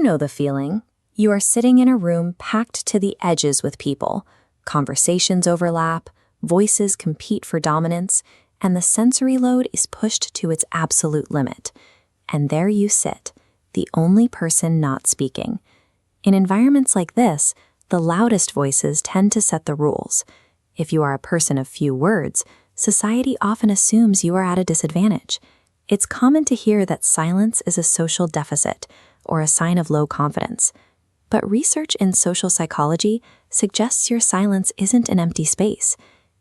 You know the feeling. You are sitting in a room packed to the edges with people. Conversations overlap, voices compete for dominance, and the sensory load is pushed to its absolute limit. And there you sit, the only person not speaking. In environments like this, the loudest voices tend to set the rules. If you are a person of few words, society often assumes you are at a disadvantage. It's common to hear that silence is a social deficit or a sign of low confidence. But research in social psychology suggests your silence isn't an empty space.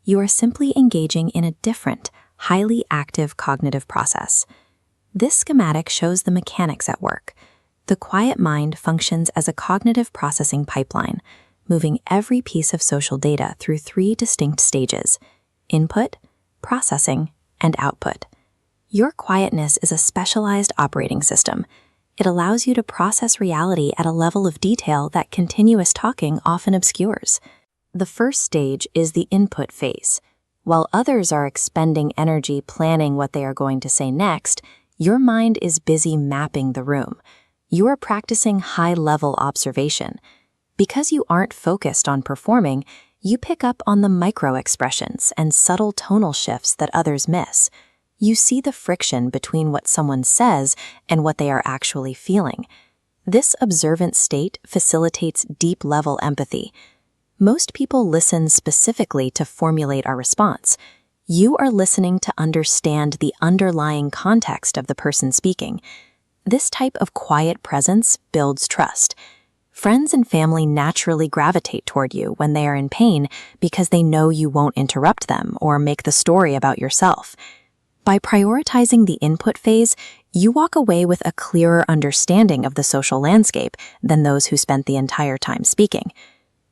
You are simply engaging in a different, highly active cognitive process. This schematic shows the mechanics at work. The quiet mind functions as a cognitive processing pipeline, moving every piece of social data through 3 distinct stages: input, processing, and output. Your quietness is a specialized operating system. It allows you to process reality at a level of detail that continuous talking often obscures. The first stage is the input phase. While others are expending energy planning what they are going to say next, your mind is busy mapping the room. You are practicing high-level observation. Because you aren't focused on performing, you pick up on the micro-expressions and subtle tonal shifts that others miss. You see the friction between what someone says and what they are actually feeling. This observant state facilitates deep-level empathy. Most people listen specifically to formulate our response. You are listening to understand the underlying context of the person speaking. This type of quiet presence builds trust. Friends and family naturally gravitate toward you when they are in pain because they know you won't interrupt them or make the story about yourself. By prioritizing the input phase, you walk away with a clearer understanding of the social landscape than those who spent the entire time speaking.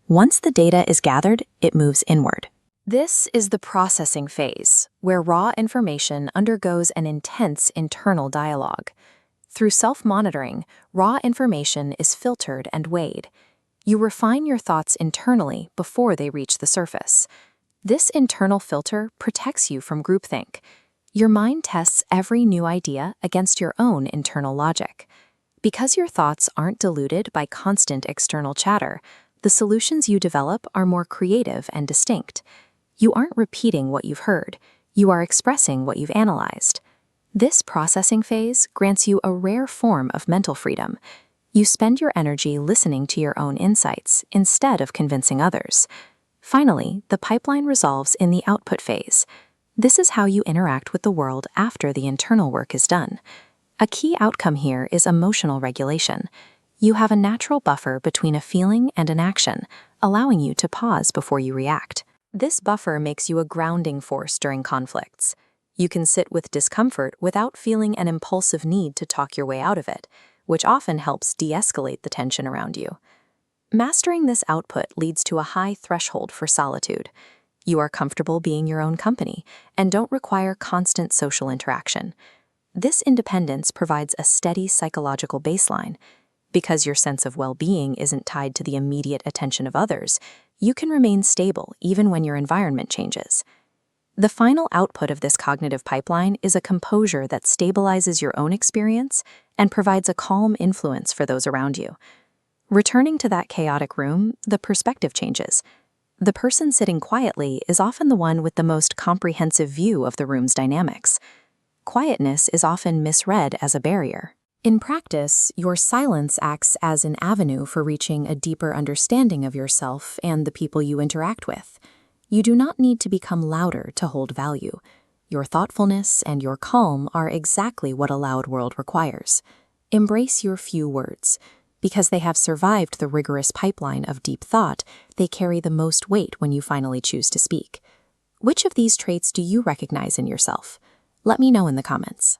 Once the data is gathered, it moves inward. This is the processing phase, where raw information undergoes an intense internal dialogue. Through self-monitoring, raw information is filtered and weighed. You refine your thoughts internally before they reach the surface. This internal filter protects you from groupthink. Your mind tests every new idea against your own internal logic. Because your thoughts aren't diluted by constant external chatter, the solutions you develop are more creative and distinct. You aren't repeating what you've heard. You are expressing what you've analyzed. This processing phase grants you a rare form of mental freedom. You spend your energy listening to your own insights instead of convincing others. Finally, the pipeline resolves in the output phase. This is how you interact with the world after the internal work is done. A key outcome here is emotional regulation. You have a natural buffer between a feeling and an action, allowing you to pause before you react. This buffer makes you a grounding force during conflicts. You can sit with discomfort without feeling an impulsive need to talk your way out of it, which often helps de-escalate the tension around you. Mastering this output leads to a high threshold for solitude. You are comfortable being your own company and don't require constant social interaction. This independence provides a steady psychological baseline. Because your sense of well-being isn't tied to the immediate attention of others, you can remain stable even when your environment changes. The final output of this cognitive pipeline is a composure that stabilizes your own experience and provides a calm influence for those around you. Returning to that chaotic room, the perspective changes. The person sitting quietly is often the one with the most comprehensive view of the room's dynamics. Quietness is often misread as a barrier. In practice, your silence acts as an avenue for reaching a deeper understanding of yourself and the people you interact with. You do not need to become louder to hold value. Your thoughtfulness and your calm are exactly what a loud world requires. Embrace your few words. Because they have survived the rigorous pipeline of deep thought, they carry the most weight when you finally choose to speak. Which of these traits do you recognize in yourself? Let me know in the comments.